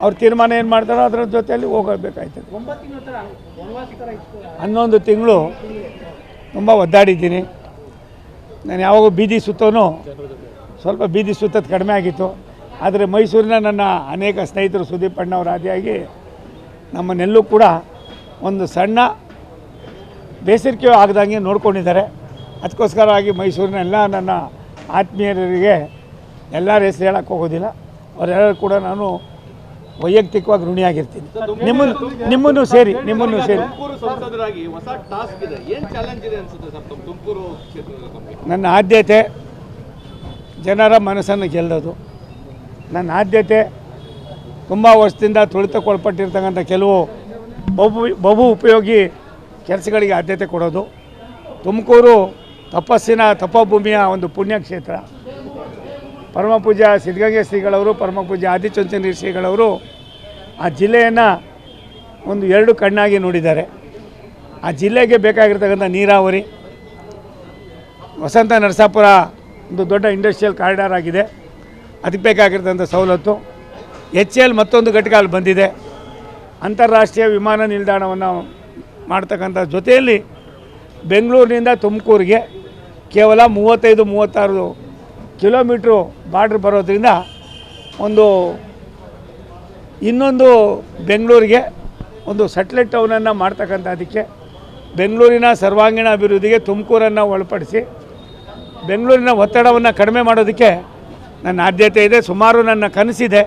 ಅವ್ರ ತೀರ್ಮಾನ ಏನು ಮಾಡ್ತಾರೋ ಅದರ ಜೊತೆಯಲ್ಲಿ ಹೋಗಬೇಕಾಯ್ತದೆ. 11 ತಿಂಗಳು ತುಂಬ ಒದ್ದಾಡಿದ್ದೀನಿ. ನಾನು ಯಾವಾಗ ಬೀದಿ ಸುತ್ತೋನು ಸ್ವಲ್ಪ ಬೀದಿ ಸುತ್ತೋದು ಕಡಿಮೆ ಆಗಿತ್ತು. ಆದರೆ ಮೈಸೂರಿನ ನನ್ನ ಅನೇಕ ಸ್ನೇಹಿತರು ಸುದೀಪ್ ಅಣ್ಣವ್ರ ಆದಿಯಾಗಿ ನಮ್ಮನ್ನೆಲ್ಲೂ ಕೂಡ ಒಂದು ಸಣ್ಣ ಬೇಸರಿಕೆ ಆಗದಂಗೆ ನೋಡ್ಕೊಂಡಿದ್ದಾರೆ. ಅದಕ್ಕೋಸ್ಕರವಾಗಿ ಮೈಸೂರಿನ ಎಲ್ಲ ನನ್ನ ಆತ್ಮೀಯರಿಗೆ ಎಲ್ಲರ ಹೆಸರು ಹೇಳಕ್ಕೆ ಹೋಗೋದಿಲ್ಲ. ಅವರೆಲ್ಲರೂ ಕೂಡ ನಾನು ವೈಯಕ್ತಿಕವಾಗಿ ಋಣಿಯಾಗಿರ್ತೀನಿ. ನಿಮ್ಮನ್ನು ಸೇರಿ ನನ್ನ ಆದ್ಯತೆ ಜನರ ಮನಸ್ಸನ್ನು ಗೆಲ್ಲೋದು. ನನ್ನ ಆದ್ಯತೆ ತುಂಬ ವರ್ಷದಿಂದ ತುಳಿತಕ್ಕೊಳಪಟ್ಟಿರ್ತಕ್ಕಂಥ ಕೆಲವು ಬಹು ಉಪಯೋಗಿ ಕೆಲಸಗಳಿಗೆ ಆದ್ಯತೆ ಕೊಡೋದು. ತುಮಕೂರು ತಪೋಭೂಮಿಯ ಒಂದು ಪುಣ್ಯಕ್ಷೇತ್ರ. ಪರಮಪೂಜ್ಯ ಸಿದ್ಧಗಂಗೆ ಶ್ರೀಗಳವರು, ಪರಮಪೂಜ್ಯ ಆದಿಚುಂಚನಗಿರಿ ಶ್ರೀಗಳವರು ಆ ಜಿಲ್ಲೆಯನ್ನು ಒಂದು 2 ಕಣ್ಣಾಗಿ ನೋಡಿದ್ದಾರೆ. ಆ ಜಿಲ್ಲೆಗೆ ಬೇಕಾಗಿರ್ತಕ್ಕಂಥ ನೀರಾವರಿ, ವಸಂತ ನರಸಾಪುರ ಒಂದು ದೊಡ್ಡ ಇಂಡಸ್ಟ್ರಿಯಲ್ ಕಾರಿಡಾರ್ ಆಗಿದೆ, ಅದಕ್ಕೆ ಬೇಕಾಗಿರ್ತಕ್ಕಂಥ ಸವಲತ್ತು. HAL ಮತ್ತೊಂದು ಘಟಕ ಅಲ್ಲಿ ಬಂದಿದೆ. ಅಂತಾರಾಷ್ಟ್ರೀಯ ವಿಮಾನ ನಿಲ್ದಾಣವನ್ನು ಮಾಡ್ತಕ್ಕಂಥ ಜೊತೆಯಲ್ಲಿ ಬೆಂಗಳೂರಿನಿಂದ ತುಮಕೂರಿಗೆ ಕೇವಲ 35-36 ಕಿಲೋಮೀಟ್ರು ಬಾರ್ಡ್ರ್ ಬರೋದ್ರಿಂದ ಇನ್ನೊಂದು ಬೆಂಗಳೂರಿಗೆ ಒಂದು ಸೆಟ್ಲೈಟ್ ಟೌನನ್ನು ಮಾಡ್ತಕ್ಕಂಥದ್ದಕ್ಕೆ ಬೆಂಗಳೂರಿನ ಸರ್ವಾಂಗೀಣ ಅಭಿವೃದ್ಧಿಗೆ ತುಮಕೂರನ್ನು ಒಳಪಡಿಸಿ ಬೆಂಗಳೂರಿನ ಒತ್ತಡವನ್ನು ಕಡಿಮೆ ಮಾಡೋದಕ್ಕೆ ನನ್ನ ಆದ್ಯತೆ ಇದೆ. ಸುಮಾರು ನನ್ನ ಕನಸಿದೆ.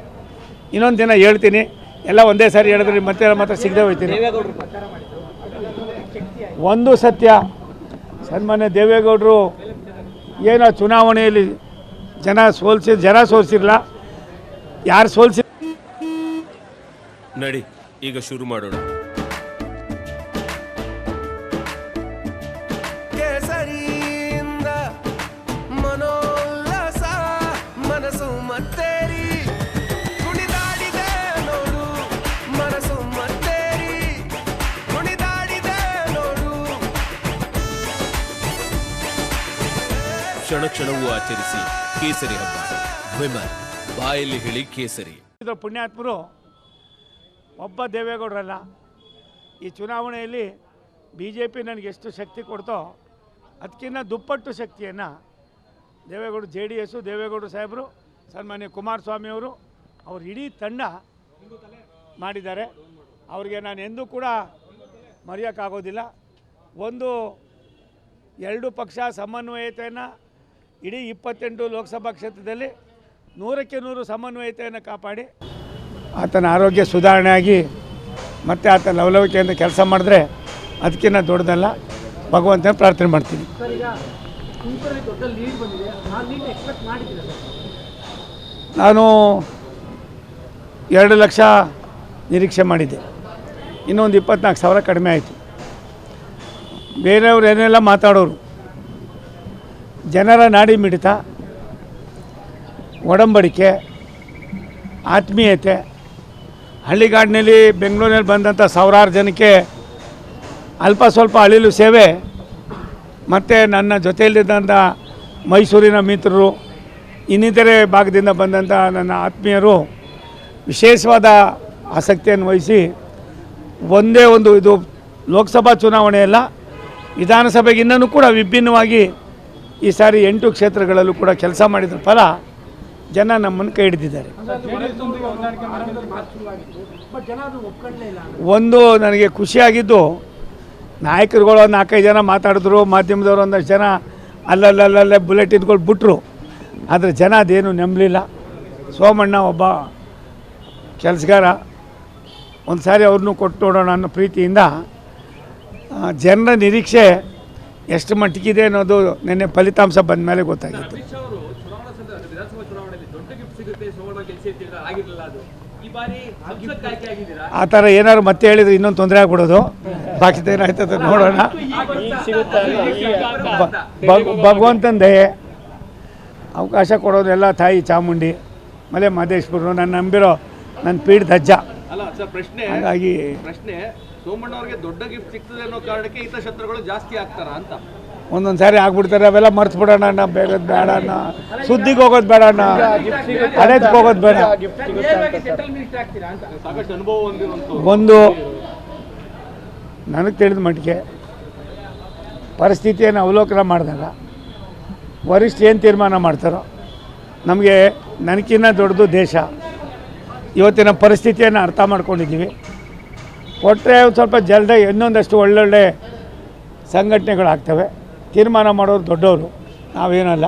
ಇನ್ನೊಂದು ದಿನ ಹೇಳ್ತೀನಿ. ಎಲ್ಲ ಒಂದೇ ಸಾರಿ ಹೇಳಿದ್ರೆ ಮತ್ತೆ ಮಾತ್ರ ಸಿಗದೆ ಹೋಗ್ತೀನಿ. ಒಂದು ಸತ್ಯ, ಸನ್ಮಾನ್ಯ ದೇವೇಗೌಡರು ಏನೋ ಚುನಾವಣೆಯಲ್ಲಿ ಜನ ಸೋಲ್ಸಿರಲ್ಲ. ಯಾರು ಸೋಲ್ಸಿ ನಡಿ ಈಗ ಶುರು ಮಾಡೋಣ. ಕೇಸರಿಯಿಂದ ಮನೋಲ್ಲಾಸ ಮನಸ್ಸು ಮತ್ತೇರಿ ಕುಣಿದಾಡಿದೆ ನೋಡು, ಮನಸ್ಸು ಮತ್ತೇರಿ ಕುಣಿದಾಡಿದೆ ನೋಡು. ಕ್ಷಣ ಕ್ಷಣವೂ ಆಚರಿಸಿ ಕೇಸರಿ ಹಬ್ಬ. ವಿಮಲ್ ಬಾಯಲ್ಲಿ ಹೇಳಿ ಕೇಸರಿ. ಪುಣ್ಯಾತ್ಮರು ಒಬ್ಬ ದೇವೇಗೌಡರಲ್ಲ. ಈ ಚುನಾವಣೆಯಲ್ಲಿ BJP ನನಗೆ ಎಷ್ಟು ಶಕ್ತಿ ಕೊಡ್ತೋ ಅದಕ್ಕಿಂತ ದುಪ್ಪಟ್ಟು ಶಕ್ತಿಯನ್ನು ದೇವೇಗೌಡರು, JDS, ದೇವೇಗೌಡರು ಸಾಹೇಬರು, ಸನ್ಮಾನ್ಯ ಕುಮಾರಸ್ವಾಮಿಯವರು, ಅವ್ರ ಇಡೀ ತಂಡ ಮಾಡಿದ್ದಾರೆ. ಅವರಿಗೆ ನಾನು ಎಂದೂ ಕೂಡ ಮರೆಯೋಕ್ಕಾಗೋದಿಲ್ಲ. 2 ಪಕ್ಷ ಸಮನ್ವಯತೆಯನ್ನು ಇಡೀ 28 ಲೋಕಸಭಾ ಕ್ಷೇತ್ರದಲ್ಲಿ 100ಕ್ಕೆ 100 ಸಮನ್ವಯತೆಯನ್ನು ಕಾಪಾಡಿ ಆತನ ಆರೋಗ್ಯ ಸುಧಾರಣೆ ಆಗಿ ಮತ್ತು ಆತ ಲವಲವಿಕೆಯಿಂದ ಕೆಲಸ ಮಾಡಿದ್ರೆ ಅದಕ್ಕಿಂತ ದೊಡ್ಡದಲ್ಲ. ಭಗವಂತನ ಪ್ರಾರ್ಥನೆ ಮಾಡ್ತೀನಿ. ನಾನು 2 ಲಕ್ಷ ನಿರೀಕ್ಷೆ ಮಾಡಿದ್ದೆ. ಇನ್ನೊಂದು 24,000 ಕಡಿಮೆ ಆಯಿತು. ಬೇರೆಯವ್ರು ಏನೆಲ್ಲ ಮಾತಾಡೋರು, ಜನರ ನಾಡಿ ಮಿಡಿತ, ಒಡಂಬಡಿಕೆ, ಆತ್ಮೀಯತೆ, ಹಳ್ಳಿಗಾಡಿನಲ್ಲಿ ಬೆಂಗಳೂರಿನಲ್ಲಿ ಬಂದಂಥ ಸಾವಿರಾರು ಜನಕ್ಕೆ ಅಲ್ಪ ಸ್ವಲ್ಪ ಅಳಿಲು ಸೇವೆ, ಮತ್ತು ನನ್ನ ಜೊತೆಯಲ್ಲಿದ್ದಂಥ ಮೈಸೂರಿನ ಮಿತ್ರರು, ಇನ್ನಿತರೆ ಭಾಗದಿಂದ ಬಂದಂಥ ನನ್ನ ಆತ್ಮೀಯರು ವಿಶೇಷವಾದ ಆಸಕ್ತಿಯನ್ನು ವಹಿಸಿ ಒಂದೇ ಒಂದು ಇದು ಲೋಕಸಭಾ ಚುನಾವಣೆ ಅಲ್ಲ, ವಿಧಾನಸಭೆಗೆ ಇನ್ನೂ ಕೂಡ ವಿಭಿನ್ನವಾಗಿ ಈ ಸಾರಿ 8 ಕ್ಷೇತ್ರಗಳಲ್ಲೂ ಕೂಡ ಕೆಲಸ ಮಾಡಿದ್ರ ಫಲ ಜನ ನಮ್ಮನ್ನು ಕೈ ಹಿಡಿದಿದ್ದಾರೆ. ಒಂದು ನನಗೆ ಖುಷಿಯಾಗಿದ್ದು, ನಾಯಕರುಗಳು 4-5 ಜನ ಮಾತಾಡಿದ್ರು, ಮಾಧ್ಯಮದವರು ಒಂದಷ್ಟು ಜನ ಅಲ್ಲಲ್ಲೇ ಬುಲೆಟ್ ಇದ್ಕೊಂಡು ಬಿಟ್ಟರು. ಆದರೆ ಜನ ಅದೇನು ನಂಬಲಿಲ್ಲ. ಸೋಮಣ್ಣ ಒಬ್ಬ ಕೆಲಸಗಾರ, ಒಂದು ಸಾರಿ ಅವ್ರನ್ನೂ ಕೊಟ್ಟು ನೋಡೋಣ ಅನ್ನೋ ಪ್ರೀತಿಯಿಂದ ಜನರ ನಿರೀಕ್ಷೆ ಎಷ್ಟು ಮಟ್ಟಿಗಿದೆ ಅನ್ನೋದು ನಿನ್ನೆ ಫಲಿತಾಂಶ ಬಂದ ಮೇಲೆ ಗೊತ್ತಾಗಿತ್ತು. ಆ ಥರ ಏನಾದ್ರು ಮತ್ತೆ ಹೇಳಿದ್ರೆ ಇನ್ನೊಂದು ತೊಂದರೆ ಆಗ್ಬಿಡೋದು. ಬಾಕಿ ಏನಾಯ್ತದೆ ನೋಡೋಣ. ಭಗವಂತನ ದಯೆ, ಅವಕಾಶ ಕೊಡೋದೆಲ್ಲ ತಾಯಿ ಚಾಮುಂಡಿ, ಮಲೆ ಮಹದೇಶ್ವರರು, ನನ್ನ ನಂಬಿರೋ ನನ್ನ ಪೀಠದ ಅಜ್ಜ. ಹಾಗಾಗಿ ಪ್ರಶ್ನೆ, ಸೋಮಣ್ಣ ಅವರಿಗೆ ದೊಡ್ಡ ಗಿಫ್ಟ್ ಸಿಗ್ತದೆ ಅನ್ನೋ ಕಾರಣಕ್ಕೆ ಹಿತಶತ್ರುಗಳು ಜಾಸ್ತಿ ಆಗ್ತಾರ ಅಂತ. ಒಂದೊಂದು ಸಾರಿ ಆಗ್ಬಿಡ್ತಾರೆ, ಅವೆಲ್ಲ ಮರ್ತು ಬಿಡೋಣ ಅಣ್ಣ, ಬೇಗದ ಬೇಡ ಅಣ್ಣ, ಸುದ್ದಿಗೆ ಹೋಗೋದು ಬೇಡ ಅಣ್ಣ, ಹಳೆದಕ್ಕೆ ಹೋಗೋದು ಬೇಡ. ಒಂದು ನನಗೆ ತಿಳಿದ ಮಟ್ಟಿಗೆ ಪರಿಸ್ಥಿತಿಯನ್ನು ಅವಲೋಕನ ಮಾಡಿದಾಗ ವರಿಷ್ಠ ಏನು ತೀರ್ಮಾನ ಮಾಡ್ತಾರೋ, ನಮಗೆ ನನಗಿನ್ನ ದೊಡ್ಡದು ದೇಶ. ಇವತ್ತಿನ ಪರಿಸ್ಥಿತಿಯನ್ನು ಅರ್ಥ ಮಾಡ್ಕೊಂಡಿದ್ದೀವಿ. ಕೊಟ್ಟರೆ ಸ್ವಲ್ಪ ಜಲ್ದಿ ಇನ್ನೊಂದಷ್ಟು ಒಳ್ಳೊಳ್ಳೆ ಸಂಘಟನೆಗಳಾಗ್ತವೆ. ತೀರ್ಮಾನ ಮಾಡೋರು ದೊಡ್ಡವರು, ನಾವೇನಲ್ಲ.